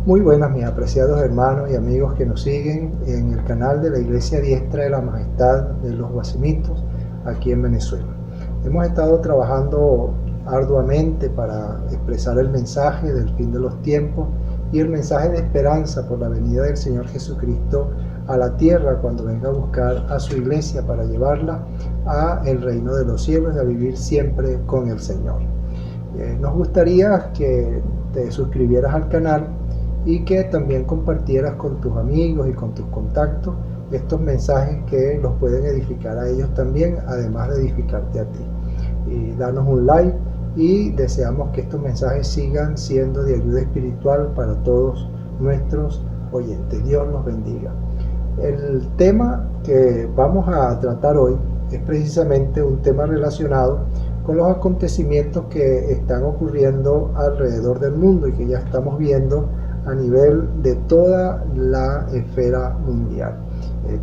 Muy buenas, mis apreciados hermanos y amigos que nos siguen en el canal de la Iglesia Diestra de la Majestad de los Guasimitos aquí en Venezuela. Hemos estado trabajando arduamente para expresar el mensaje del fin de los tiempos y el mensaje de esperanza por la venida del Señor Jesucristo a la tierra cuando venga a buscar a su iglesia para llevarla a el reino de los cielos y a vivir siempre con el Señor. Nos gustaría que te suscribieras al canal y que también compartieras con tus amigos y con tus contactos estos mensajes que los pueden edificar a ellos también, además de edificarte a ti. Y danos un like y deseamos que estos mensajes sigan siendo de ayuda espiritual para todos nuestros oyentes. Dios los bendiga. El tema que vamos a tratar hoy es precisamente un tema relacionado con los acontecimientos que están ocurriendo alrededor del mundo y que ya estamos viendo a nivel de toda la esfera mundial.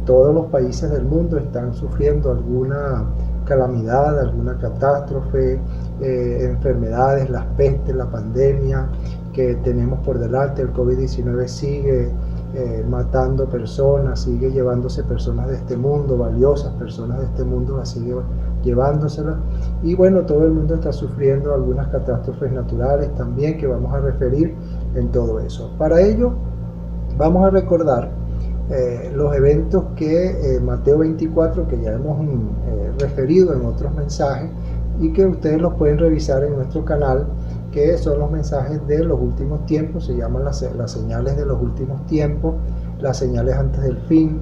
Todos los países del mundo están sufriendo alguna calamidad, alguna catástrofe, enfermedades, las pestes, la pandemia que tenemos por delante. El COVID-19 sigue matando personas, sigue llevándose personas de este mundo, valiosas personas de este mundo, las sigue llevándoselas. Y bueno, todo el mundo está sufriendo algunas catástrofes naturales también que vamos a referir en todo eso. Para ello vamos a recordar los eventos que Mateo 24, que ya hemos referido en otros mensajes y que ustedes los pueden revisar en nuestro canal, que son los mensajes de los últimos tiempos. Se llaman las señales de los últimos tiempos, las señales antes del fin,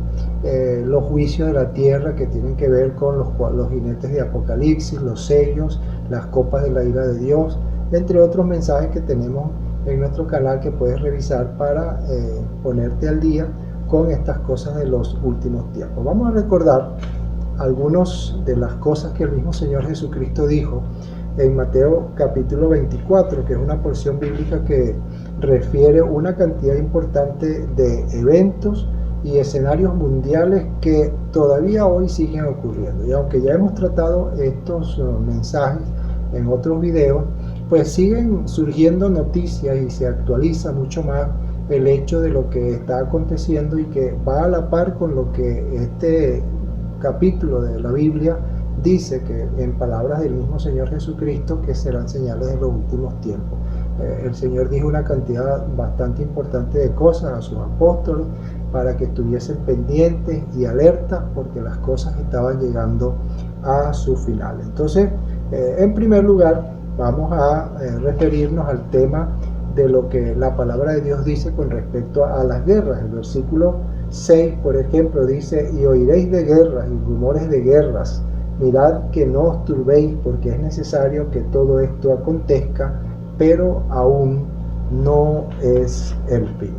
los juicios de la tierra que tienen que ver con los jinetes de Apocalipsis, los sellos, las copas de la ira de Dios, entre otros mensajes que tenemos en nuestro canal que puedes revisar para ponerte al día con estas cosas de los últimos tiempos. Vamos a recordar algunas de las cosas que el mismo Señor Jesucristo dijo en Mateo capítulo 24, que es una porción bíblica que refiere una cantidad importante de eventos y escenarios mundiales que todavía hoy siguen ocurriendo. Y aunque ya hemos tratado estos mensajes en otros videos, pues siguen surgiendo noticias y se actualiza mucho más el hecho de lo que está aconteciendo y que va a la par con lo que este capítulo de la Biblia dice, que en palabras del mismo Señor Jesucristo, que serán señales de los últimos tiempos. El Señor dijo una cantidad bastante importante de cosas a sus apóstoles para que estuviesen pendientes y alertas porque las cosas estaban llegando a su final. Entonces, en primer lugar, vamos a referirnos al tema de lo que la palabra de Dios dice con respecto a las guerras. El versículo 6, por ejemplo, dice: y oiréis de guerras y rumores de guerras. Mirad que no os turbéis, porque es necesario que todo esto acontezca, pero aún no es el fin.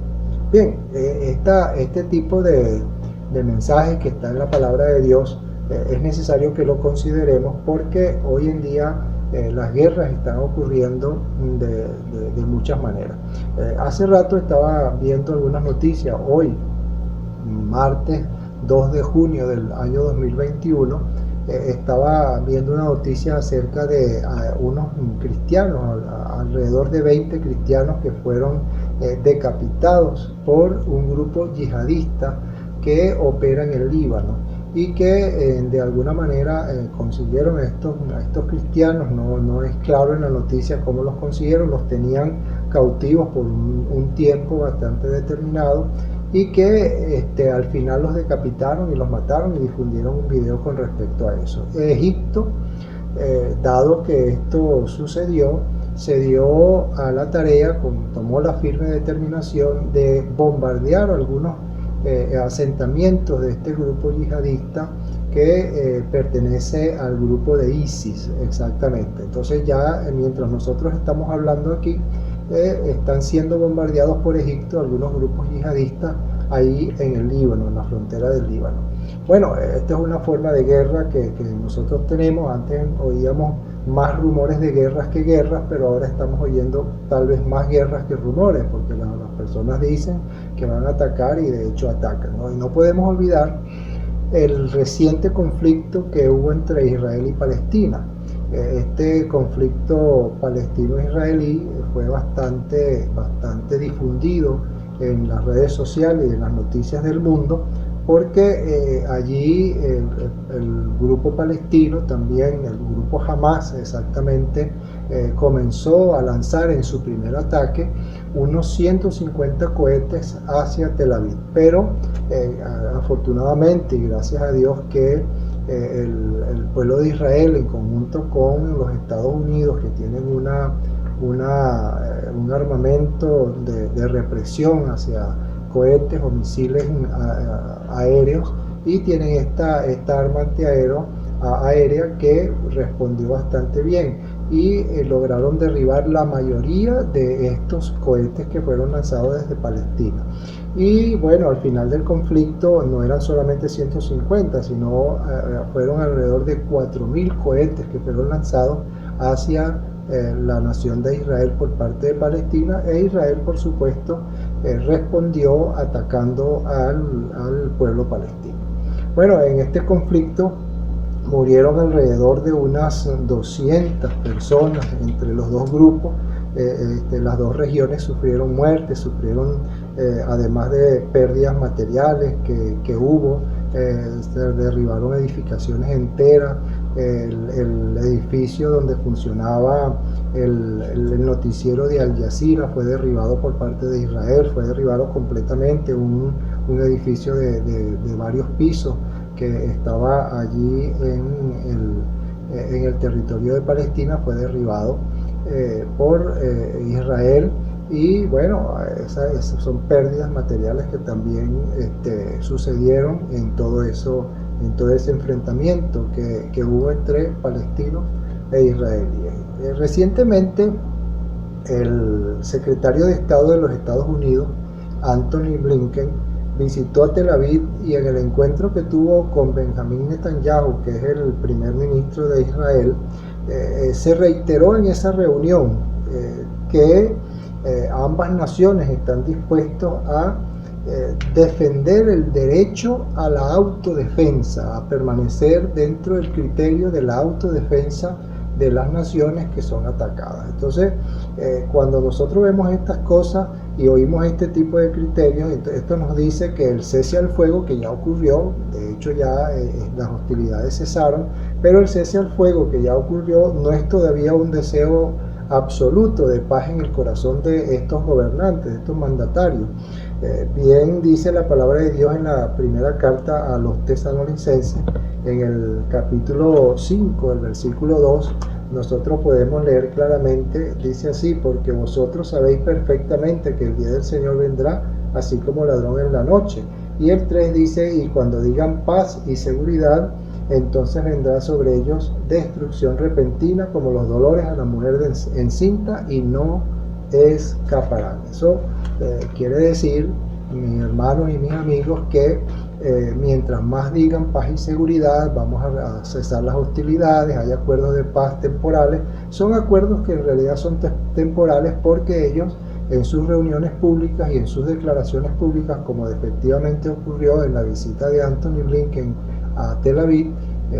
Bien, este tipo de mensaje que está en la palabra de Dios es necesario que lo consideremos, porque hoy en día las guerras están ocurriendo de muchas maneras. Hace rato estaba viendo algunas noticias. Hoy, martes 2 de junio del año 2021, estaba viendo una noticia acerca de unos cristianos, alrededor de 20 cristianos que fueron decapitados por un grupo yihadista que opera en el Líbano y que de alguna manera consiguieron a estos cristianos. No es claro en la noticia cómo los consiguieron, los tenían cautivos por un tiempo bastante determinado y que al final los decapitaron y los mataron y difundieron un video con respecto a eso. Egipto, dado que esto sucedió, se dio a la tarea, tomó la firme determinación de bombardear algunos asentamientos de este grupo yihadista que pertenece al grupo de ISIS, exactamente. Entonces ya mientras nosotros estamos hablando aquí, están siendo bombardeados por Egipto algunos grupos yihadistas ahí en el Líbano, en la frontera del Líbano. Bueno, esta es una forma de guerra que nosotros tenemos. Antes oíamos más rumores de guerras que guerras, pero ahora estamos oyendo tal vez más guerras que rumores, porque las personas dicen que van a atacar y de hecho atacan, ¿no? Y no podemos olvidar el reciente conflicto que hubo entre Israel y Palestina. Este conflicto palestino-israelí fue bastante difundido en las redes sociales y en las noticias del mundo, porque allí el grupo palestino, también el grupo Hamas exactamente, comenzó a lanzar en su primer ataque unos 150 cohetes hacia Tel Aviv, pero afortunadamente y gracias a Dios que el pueblo de Israel, en conjunto con los Estados Unidos, que tienen un armamento de represión hacia cohetes o misiles aéreos, y tienen esta arma aérea que respondió bastante bien, y lograron derribar la mayoría de estos cohetes que fueron lanzados desde Palestina. Y bueno, al final del conflicto no eran solamente 150, sino fueron alrededor de 4.000 cohetes que fueron lanzados hacia la nación de Israel por parte de Palestina, e Israel, por supuesto, respondió atacando al pueblo palestino. Bueno, en este conflicto murieron alrededor de unas 200 personas entre los dos grupos. Las dos regiones sufrieron muertes, sufrieron además de pérdidas materiales que hubo, se derribaron edificaciones enteras. El edificio donde funcionaba el noticiero de Al Jazeera fue derribado por parte de Israel, fue derribado completamente. Un edificio de varios pisos que estaba allí en el territorio de Palestina fue derribado por Israel. Y bueno, esas son pérdidas materiales que también sucedieron en todo ese enfrentamiento que hubo entre palestinos e israelíes. Recientemente, el secretario de Estado de los Estados Unidos, Anthony Blinken, visitó a Tel Aviv, y en el encuentro que tuvo con Benjamín Netanyahu, que es el primer ministro de Israel, se reiteró en esa reunión que ambas naciones están dispuestos a defender el derecho a la autodefensa, a permanecer dentro del criterio de la autodefensa de las naciones que son atacadas. Entonces, cuando nosotros vemos estas cosas y oímos este tipo de criterios, esto nos dice que el cese al fuego, que ya ocurrió, de hecho ya las hostilidades cesaron, pero el cese al fuego que ya ocurrió no es todavía un deseo absoluto de paz en el corazón de estos gobernantes, de estos mandatarios. Bien dice la palabra de Dios en la primera carta a los tesalonicenses, en el capítulo 5, el versículo 2, nosotros podemos leer claramente, dice así: porque vosotros sabéis perfectamente que el día del Señor vendrá así como ladrón en la noche. Y el 3 dice: y cuando digan paz y seguridad, entonces vendrá sobre ellos destrucción repentina como los dolores a la mujer encinta, y no escaparán. Eso quiere decir, mis hermanos y mis amigos, que mientras más digan paz y seguridad, vamos a cesar las hostilidades, hay acuerdos de paz temporales. Son acuerdos que en realidad son temporales, porque ellos en sus reuniones públicas y en sus declaraciones públicas, como efectivamente ocurrió en la visita de Anthony Blinken a Tel Aviv,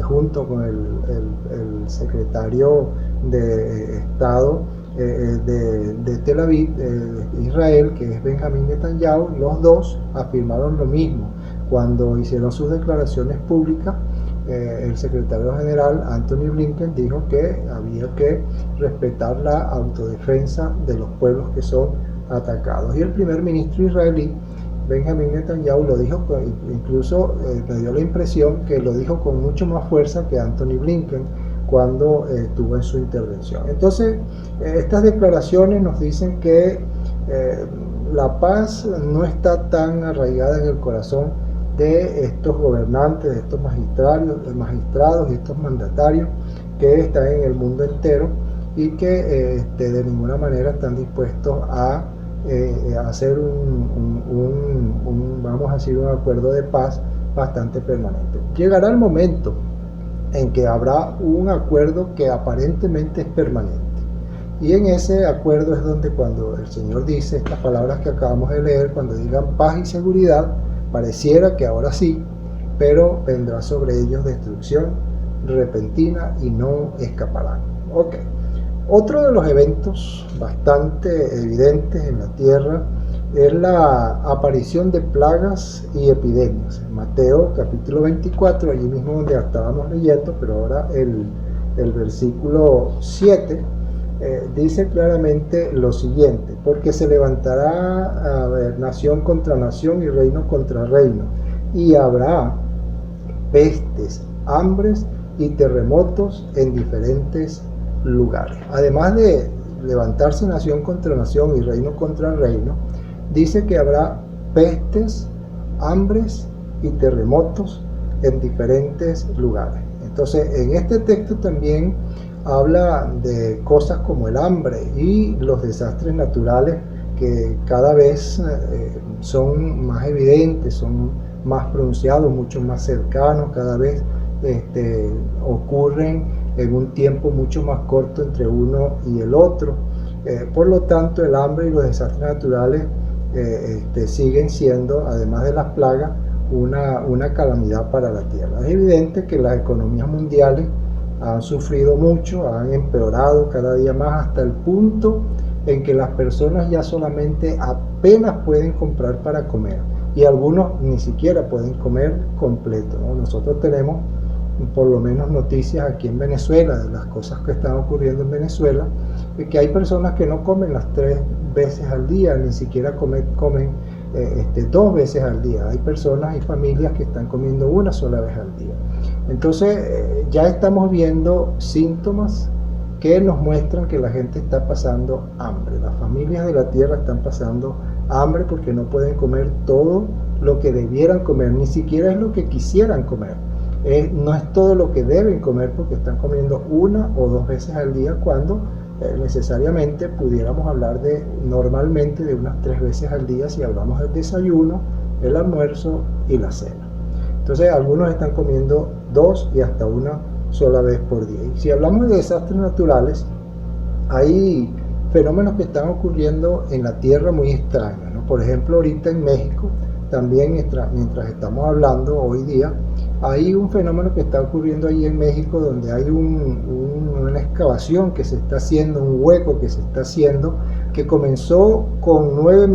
junto con el secretario de Estado de Tel Aviv, Israel, que es Benjamín Netanyahu, los dos afirmaron lo mismo. Cuando hicieron sus declaraciones públicas, el secretario general Anthony Blinken dijo que había que respetar la autodefensa de los pueblos que son atacados. Y el primer ministro israelí, Benjamín Netanyahu, lo dijo, incluso me dio la impresión que lo dijo con mucho más fuerza que Anthony Blinken cuando estuvo en su intervención. Entonces, estas declaraciones nos dicen que la paz no está tan arraigada en el corazón de estos gobernantes, de estos magistrados y estos mandatarios que están en el mundo entero, y que de ninguna manera están dispuestos a hacer vamos a decir, un acuerdo de paz bastante permanente. Llegará el momento en que habrá un acuerdo que aparentemente es permanente, y en ese acuerdo es donde, cuando el Señor dice estas palabras que acabamos de leer, cuando digan paz y seguridad, pareciera que ahora sí, pero vendrá sobre ellos destrucción repentina y no escaparán. Otro de los eventos bastante evidentes en la tierra es la aparición de plagas y epidemias. En Mateo capítulo 24, allí mismo donde estábamos leyendo, pero ahora el versículo 7 dice claramente lo siguiente: porque se levantará nación contra nación y reino contra reino, y habrá pestes, hambres y terremotos en diferentes lugares. Además de levantarse nación contra nación y reino contra reino, dice que habrá pestes, hambres y terremotos en diferentes lugares. Entonces, en este texto también habla de cosas como el hambre y los desastres naturales que cada vez son más evidentes, son más pronunciados, mucho más cercanos, cada vez ocurren en un tiempo mucho más corto entre uno y el otro. Por lo tanto, el hambre y los desastres naturales siguen siendo, además de las plagas, una calamidad para la tierra. Es evidente que las economías mundiales han sufrido mucho, han empeorado cada día más, hasta el punto en que las personas ya solamente apenas pueden comprar para comer, y algunos ni siquiera pueden comer completo, ¿no? Nosotros tenemos por lo menos noticias aquí en Venezuela de las cosas que están ocurriendo en Venezuela, que hay personas que no comen las 3 veces al día, ni siquiera comen 2 veces al día. Hay personas y familias que están comiendo una sola vez al día. Entonces ya estamos viendo síntomas que nos muestran que la gente está pasando hambre. Las familias de la tierra están pasando hambre porque no pueden comer todo lo que debieran comer, ni siquiera es lo que quisieran comer. No es todo lo que deben comer, porque están comiendo 1 o 2 veces al día, cuando necesariamente pudiéramos hablar normalmente de unas 3 veces al día si hablamos del desayuno, el almuerzo y la cena. Entonces algunos están comiendo 2 y hasta 1 sola vez por día. Y si hablamos de desastres naturales, hay fenómenos que están ocurriendo en la tierra muy extraños, ¿no? Por ejemplo, ahorita en México, también mientras estamos hablando hoy día, hay un fenómeno que está ocurriendo ahí en México, donde hay una excavación que se está haciendo, un hueco que se está haciendo, que comenzó con 9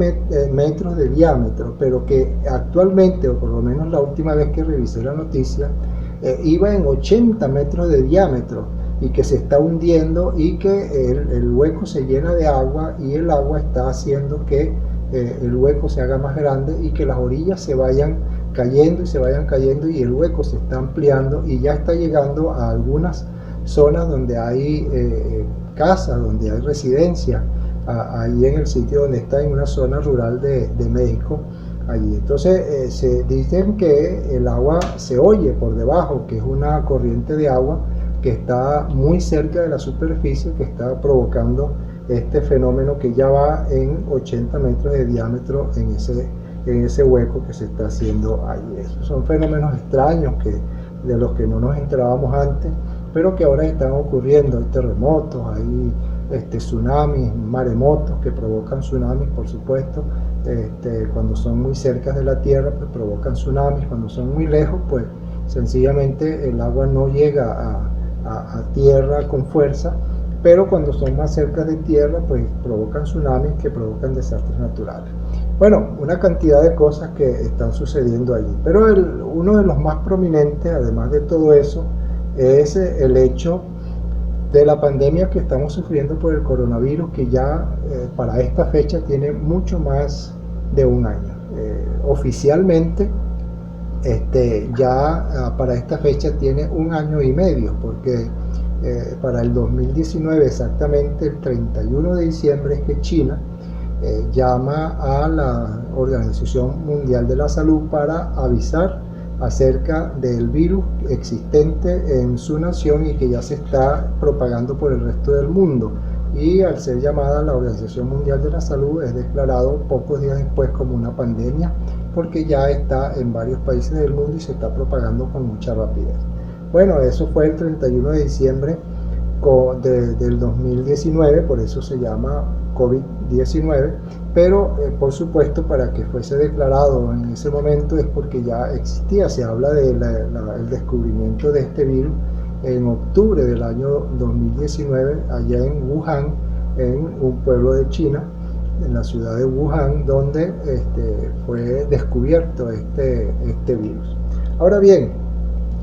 metros de diámetro, pero que actualmente, o por lo menos la última vez que revisé la noticia, iba en 80 metros de diámetro, y que se está hundiendo, y que el hueco se llena de agua, y el agua está haciendo que el hueco se haga más grande y que las orillas se vayan cayendo y el hueco se está ampliando, y ya está llegando a algunas zonas donde hay casas, donde hay residencias, ahí en el sitio donde está, en una zona rural de México. Allí entonces se dicen que el agua se oye por debajo, que es una corriente de agua que está muy cerca de la superficie, que está provocando este fenómeno que ya va en 80 metros de diámetro en ese hueco que se está haciendo ahí. Esos son fenómenos extraños de los que no nos enterábamos antes, pero que ahora están ocurriendo. Hay terremotos, hay tsunamis, maremotos que provocan tsunamis, por supuesto. Cuando son muy cerca de la tierra, pues provocan tsunamis. Cuando son muy lejos, pues sencillamente el agua no llega a tierra con fuerza, pero cuando son más cerca de tierra, pues provocan tsunamis que provocan desastres naturales. Bueno, una cantidad de cosas que están sucediendo allí, pero uno de los más prominentes, además de todo eso, es el hecho de la pandemia que estamos sufriendo por el coronavirus, que ya para esta fecha tiene mucho más de un año. Oficialmente ya para esta fecha tiene 1 año y medio, porque para el 2019, exactamente el 31 de diciembre, es que China llama a la Organización Mundial de la Salud para avisar acerca del virus existente en su nación y que ya se está propagando por el resto del mundo. Y al ser llamada la Organización Mundial de la Salud, es declarado pocos días después como una pandemia, porque ya está en varios países del mundo y se está propagando con mucha rapidez. Bueno, eso fue el 31 de diciembre del 2019, por eso se llama COVID-19, pero por supuesto, para que fuese declarado en ese momento es porque ya existía. Se habla del descubrimiento de este virus en octubre del año 2019, allá en Wuhan, en un pueblo de China, en la ciudad de Wuhan, donde fue descubierto este virus. Ahora bien,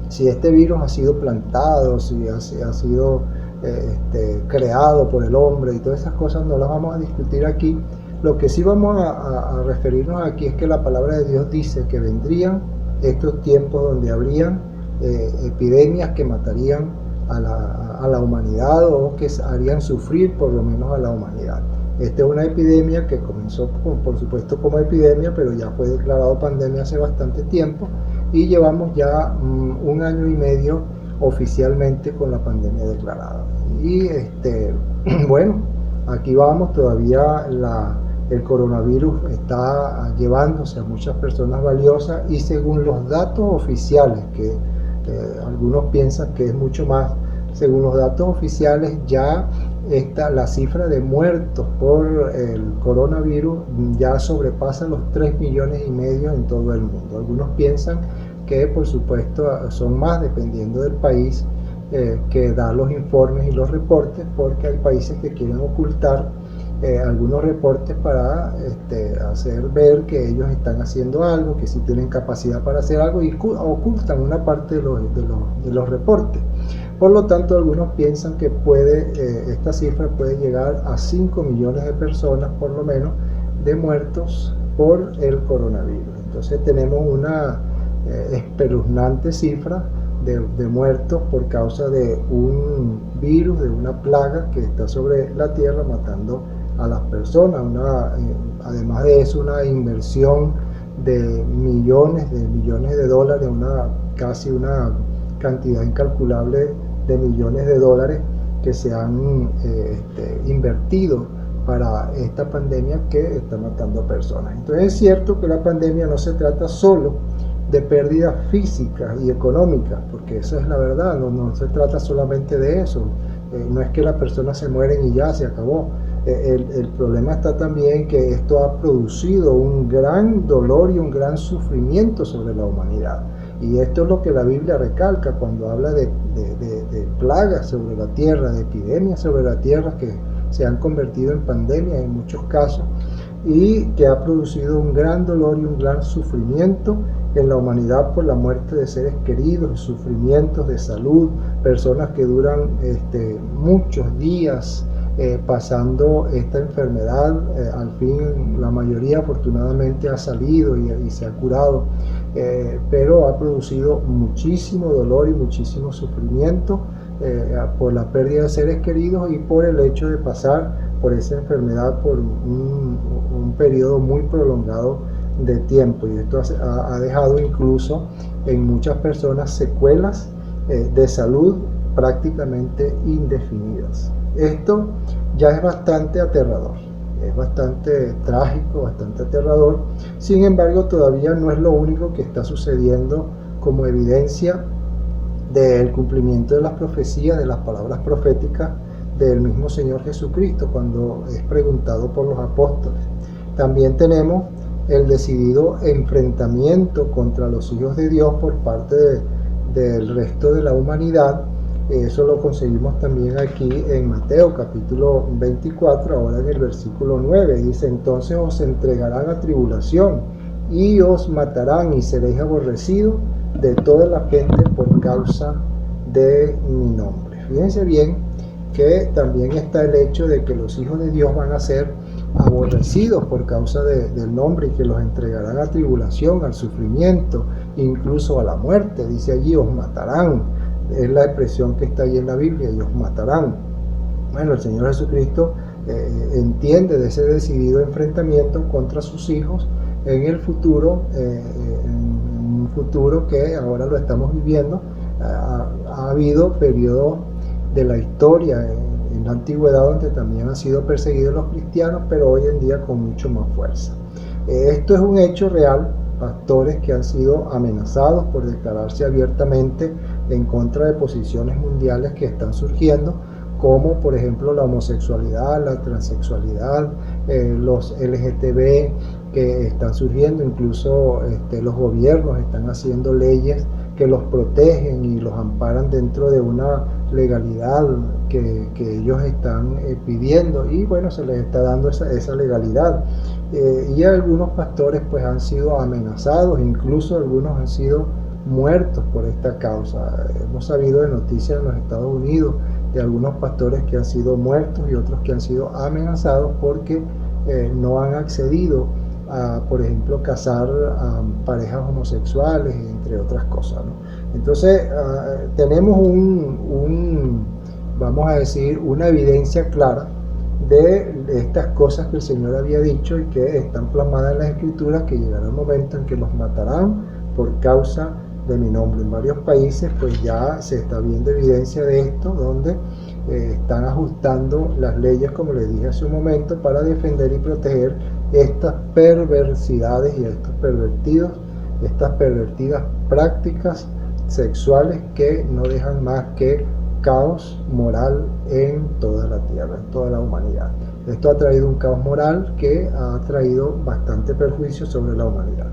si este virus ha sido plantado, si ha sido creado por el hombre y todas esas cosas, no las vamos a discutir aquí. Lo que sí vamos a referirnos aquí es que la palabra de Dios dice que vendrían estos tiempos donde habrían epidemias que matarían a la humanidad, o que harían sufrir por lo menos a la humanidad. Esta es una epidemia que comenzó, por supuesto, como epidemia, pero ya fue declarado pandemia hace bastante tiempo, y llevamos ya 1 año y medio oficialmente con la pandemia declarada. Y bueno, aquí vamos, todavía el coronavirus está llevándose a muchas personas valiosas, y según los datos oficiales, que algunos piensan que es mucho más, según los datos oficiales ya la cifra de muertos por el coronavirus ya sobrepasa los 3,5 millones en todo el mundo. Algunos piensan que por supuesto son más, dependiendo del país que da los informes y los reportes, porque hay países que quieren ocultar algunos reportes para hacer ver que ellos están haciendo algo, que sí tienen capacidad para hacer algo, y ocultan una parte de los reportes. Por lo tanto, algunos piensan que esta cifra puede llegar a 5 millones de personas, por lo menos, de muertos por el coronavirus. Entonces tenemos una espeluznante cifra de muertos por causa de un virus, de una plaga que está sobre la tierra matando a las personas. Además de eso, una inversión de millones de dólares, casi una cantidad incalculable de millones de dólares que se han invertido para esta pandemia que está matando a personas. Entonces es cierto que la pandemia no se trata solo de pérdidas físicas y económicas, porque esa es la verdad, no se trata solamente de eso. No es que las personas se mueren y ya se acabó. El problema está también que esto ha producido un gran dolor y un gran sufrimiento sobre la humanidad. Y esto es lo que la Biblia recalca cuando habla de plagas sobre la tierra, de epidemias sobre la tierra que se han convertido en pandemias en muchos casos, y que ha producido un gran dolor y un gran sufrimiento en la humanidad por la muerte de seres queridos, sufrimientos de salud, personas que duran muchos días pasando esta enfermedad. Al fin la mayoría afortunadamente ha salido y se ha curado, pero ha producido muchísimo dolor y muchísimo sufrimiento por la pérdida de seres queridos y por el hecho de pasar por esa enfermedad por un periodo muy prolongado de tiempo. Y esto ha dejado incluso en muchas personas secuelas de salud prácticamente indefinidas. Esto ya es bastante aterrador, es bastante trágico, bastante aterrador. Sin embargo, todavía no es lo único que está sucediendo como evidencia del cumplimiento de las profecías, de las palabras proféticas del mismo Señor Jesucristo cuando es preguntado por los apóstoles. También tenemos el decidido enfrentamiento contra los hijos de Dios por parte del resto de la humanidad. Eso lo conseguimos también aquí en Mateo capítulo 24, ahora en el versículo 9. Dice: entonces os entregarán a tribulación y os matarán y seréis aborrecidos de toda la gente por causa de mi nombre. Fíjense bien que también está el hecho de que los hijos de Dios van a ser aborrecidos por causa del nombre, y que los entregarán a tribulación, al sufrimiento, incluso a la muerte. Dice allí: os matarán. Es la expresión que está ahí en la Biblia, y os matarán. Bueno, el Señor Jesucristo entiende de ese decidido enfrentamiento contra sus hijos en el futuro, en un futuro que ahora lo estamos viviendo. Ha habido periodos de la historia en la antigüedad donde también han sido perseguidos los cristianos, pero hoy en día con mucho más fuerza. Esto es un hecho real. Pastores que han sido amenazados por declararse abiertamente en contra de posiciones mundiales que están surgiendo, como por ejemplo la homosexualidad, la transexualidad, los LGTB que están surgiendo. Incluso los gobiernos están haciendo leyes que los protegen y los amparan dentro de una legalidad que ellos están pidiendo, y bueno, se les está dando esa legalidad. Y algunos pastores pues han sido amenazados, incluso algunos han sido muertos por esta causa. Hemos sabido de noticias en los Estados Unidos de algunos pastores que han sido muertos y otros que han sido amenazados porque no han accedido a, por ejemplo, casar a parejas homosexuales, entre otras cosas, ¿no? Entonces, tenemos vamos a decir, una evidencia clara de estas cosas que el Señor había dicho y que están plasmadas en las Escrituras, que llegará el momento en que los matarán por causa de mi nombre. En varios países pues ya se está viendo evidencia de esto, donde están ajustando las leyes, como les dije hace un momento, para defender y proteger estas perversidades y estos pervertidos, estas pervertidas prácticas sexuales que no dejan más que caos moral en toda la tierra, en toda la humanidad. Esto ha traído un caos moral que ha traído bastante perjuicio sobre la humanidad.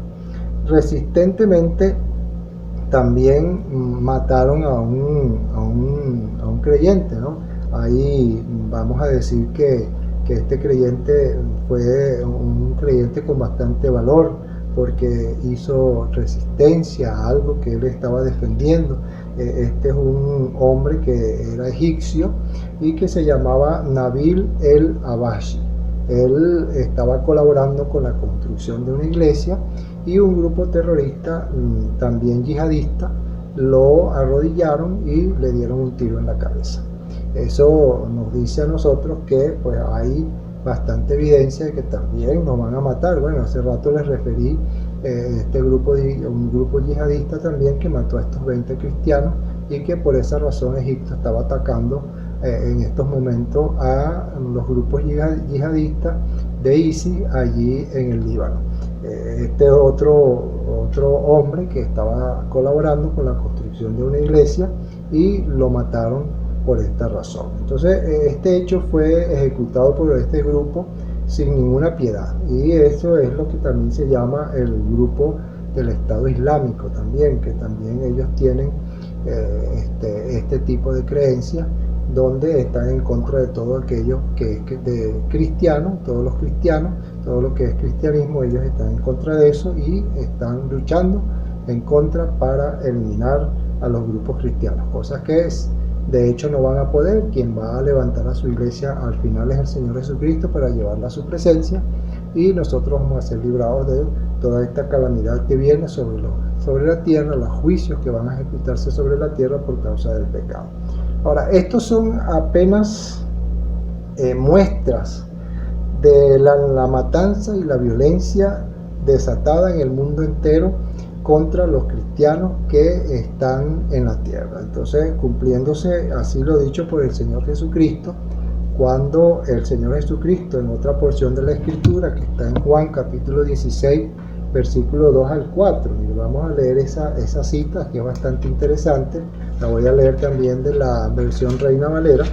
Resistentemente también mataron a un creyente, ¿no? Ahí vamos a decir que este creyente fue un creyente con bastante valor, porque hizo resistencia a algo que él estaba defendiendo. Este es un hombre que era egipcio y que se llamaba Nabil el-Abashi. Él estaba colaborando con la construcción de una iglesia, y un grupo terrorista, también yihadista, lo arrodillaron y le dieron un tiro en la cabeza. Eso nos dice a nosotros que pues hay bastante evidencia de que también nos van a matar. Bueno, hace rato les referí un grupo yihadista también que mató a estos 20 cristianos, y que por esa razón Egipto estaba atacando en estos momentos a los grupos yihadistas de ISIS allí en el Líbano. Este otro hombre que estaba colaborando con la construcción de una iglesia, y lo mataron por esta razón. Entonces, este hecho fue ejecutado por este grupo sin ninguna piedad, y eso es lo que también se llama el grupo del Estado Islámico también, que también ellos tienen este tipo de creencias, donde están en contra de todo aquello que es de cristiano, todos los cristianos, todo lo que es cristianismo. Ellos están en contra de eso y están luchando en contra para eliminar a los grupos cristianos, cosas que de hecho no van a poder. Quien va a levantar a su iglesia al final es el Señor Jesucristo para llevarla a su presencia, y nosotros vamos a ser librados de toda esta calamidad que viene sobre la tierra, los juicios que van a ejecutarse sobre la tierra por causa del pecado. Ahora, estos son apenas muestras de la matanza y la violencia desatada en el mundo entero contra los cristianos que están en la tierra. Entonces, cumpliéndose así lo dicho por el Señor Jesucristo, cuando el Señor Jesucristo, en otra porción de la Escritura que está en Juan capítulo 16, versículo 2 al 4, y vamos a leer esa cita, que es bastante interesante. La voy a leer también de la versión Reina Valera.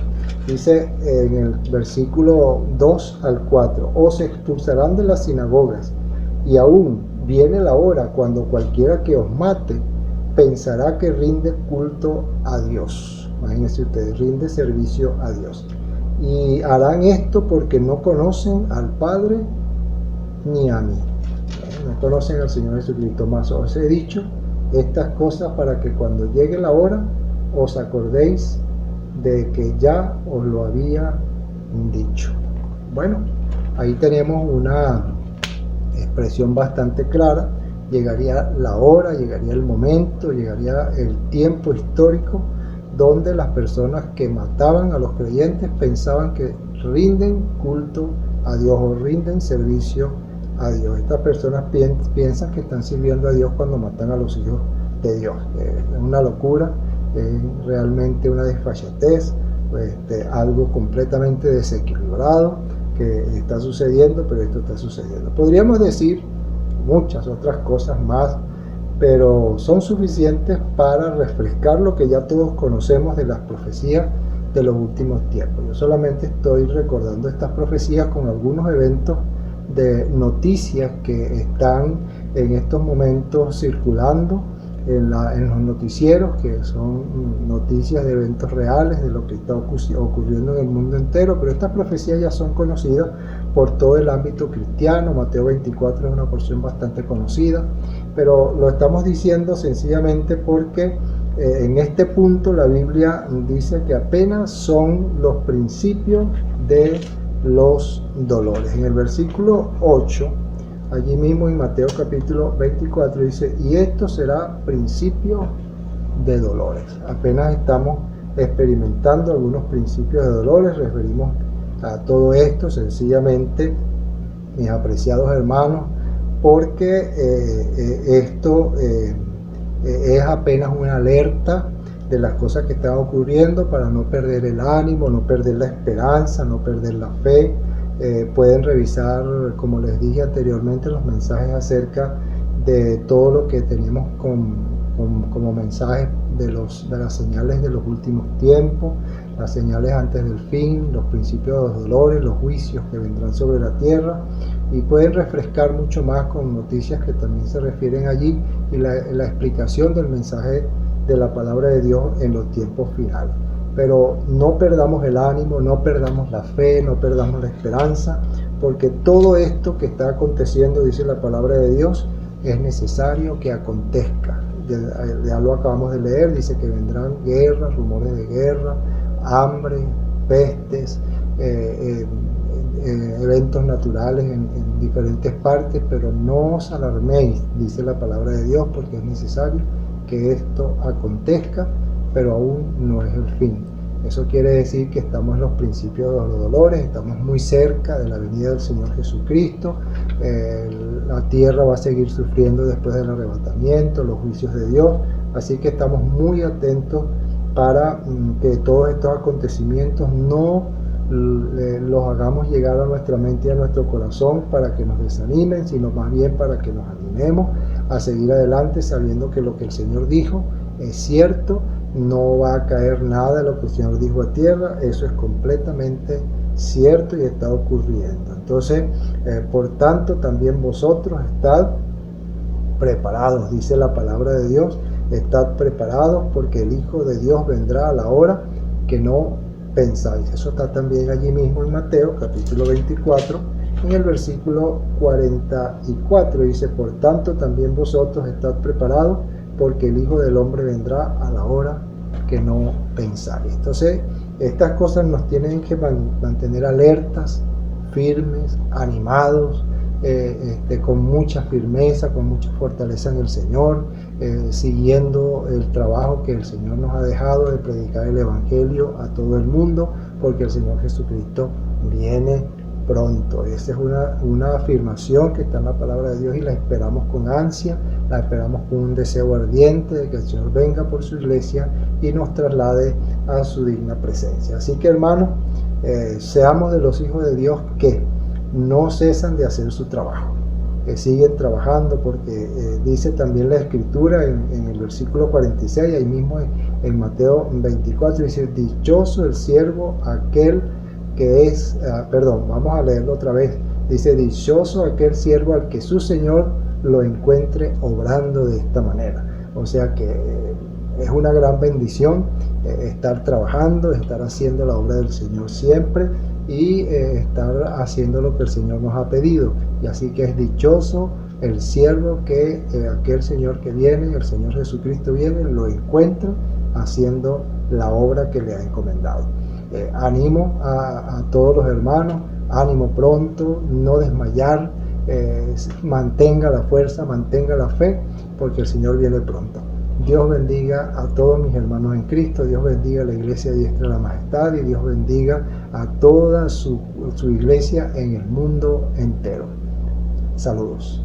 Dice en el versículo 2 al 4: os expulsarán de las sinagogas, y aún viene la hora cuando cualquiera que os mate pensará que rinde culto a Dios. Imagínense ustedes, rinde servicio a Dios. Y harán esto porque no conocen al Padre ni a mí. No conocen al Señor Jesucristo. Más os he dicho estas cosas para que cuando llegue la hora os acordéis de que ya os lo había dicho. Bueno, ahí tenemos una expresión bastante clara. Llegaría la hora, llegaría el momento, llegaría el tiempo histórico donde las personas que mataban a los creyentes pensaban que rinden culto a Dios o rinden servicio a Dios. Estas personas piensan que están sirviendo a Dios cuando matan a los hijos de Dios. Es una locura, es realmente una desfachatez, algo completamente desequilibrado que está sucediendo, pero esto está sucediendo. Podríamos decir muchas otras cosas más, pero son suficientes para refrescar lo que ya todos conocemos de las profecías de los últimos tiempos. Yo solamente estoy recordando estas profecías con algunos eventos de noticias que están en estos momentos circulando en los noticieros, que son noticias de eventos reales, de lo que está ocurriendo en el mundo entero, pero estas profecías ya son conocidas por todo el ámbito cristiano. Mateo 24 es una porción bastante conocida, pero lo estamos diciendo sencillamente porque en este punto la Biblia dice que apenas son los principios de los dolores. En el versículo 8, allí mismo en Mateo capítulo 24 dice: y esto será principio de dolores. Apenas estamos experimentando algunos principios de dolores. Referimos a todo esto sencillamente, mis apreciados hermanos, porque esto es apenas una alerta de las cosas que están ocurriendo, para no perder el ánimo, no perder la esperanza, no perder la fe. Pueden revisar, como les dije anteriormente, los mensajes acerca de todo lo que tenemos como mensajes de las señales de los últimos tiempos, las señales antes del fin, los principios de los dolores, los juicios que vendrán sobre la tierra, y pueden refrescar mucho más con noticias que también se refieren allí, y la explicación del mensaje de la palabra de Dios en los tiempos finales. Pero no perdamos el ánimo, no perdamos la fe, no perdamos la esperanza, porque todo esto que está aconteciendo, dice la palabra de Dios, es necesario que acontezca. Ya lo acabamos de leer, dice que vendrán guerras, rumores de guerra, hambre, pestes, eventos naturales en diferentes partes, pero no os alarméis, dice la palabra de Dios, porque es necesario que esto acontezca, pero aún no es el fin. Eso quiere decir que estamos en los principios de los dolores, estamos muy cerca de la venida del Señor Jesucristo. La tierra va a seguir sufriendo después del arrebatamiento, los juicios de Dios, así que estamos muy atentos para que todos estos acontecimientos no los hagamos llegar a nuestra mente y a nuestro corazón para que nos desanimen, sino más bien para que nos animemos a seguir adelante, sabiendo que lo que el Señor dijo es cierto. No va a caer nada de lo que el Señor dijo a tierra, eso es completamente cierto y está ocurriendo. Entonces, por tanto, también vosotros estad preparados, dice la palabra de Dios, estad preparados, porque el Hijo de Dios vendrá a la hora que no pensáis. Eso está también allí mismo en Mateo capítulo 24, en el versículo 44, dice: por tanto también vosotros estad preparados, porque el Hijo del Hombre vendrá a la hora que no pensáis. Entonces, estas cosas nos tienen que mantener alertas, firmes, animados, con mucha firmeza, con mucha fortaleza en el Señor, siguiendo el trabajo que el Señor nos ha dejado de predicar el Evangelio a todo el mundo, porque el Señor Jesucristo viene pronto. Esa es una afirmación que está en la palabra de Dios y la esperamos con ansia, la esperamos con un deseo ardiente de que el Señor venga por su iglesia y nos traslade a su digna presencia. Así que, hermanos, seamos de los hijos de Dios que no cesan de hacer su trabajo, que siguen trabajando, porque dice también la Escritura en el versículo 46, ahí mismo en Mateo 24, dice: dichoso el siervo aquel que es, vamos a leerlo otra vez, dice: dichoso aquel siervo al que su Señor lo encuentre obrando de esta manera. O sea que es una gran bendición estar trabajando, estar haciendo la obra del Señor siempre, y estar haciendo lo que el Señor nos ha pedido. Y así que es dichoso el siervo que aquel Señor que viene, el Señor Jesucristo viene, lo encuentra haciendo la obra que le ha encomendado. Animo a todos los hermanos, ánimo pronto, no desmayar, mantenga la fuerza, mantenga la fe, porque el Señor viene pronto. Dios bendiga a todos mis hermanos en Cristo, Dios bendiga a la Iglesia Diestra de la Majestad, y Dios bendiga a toda su iglesia en el mundo entero. Saludos.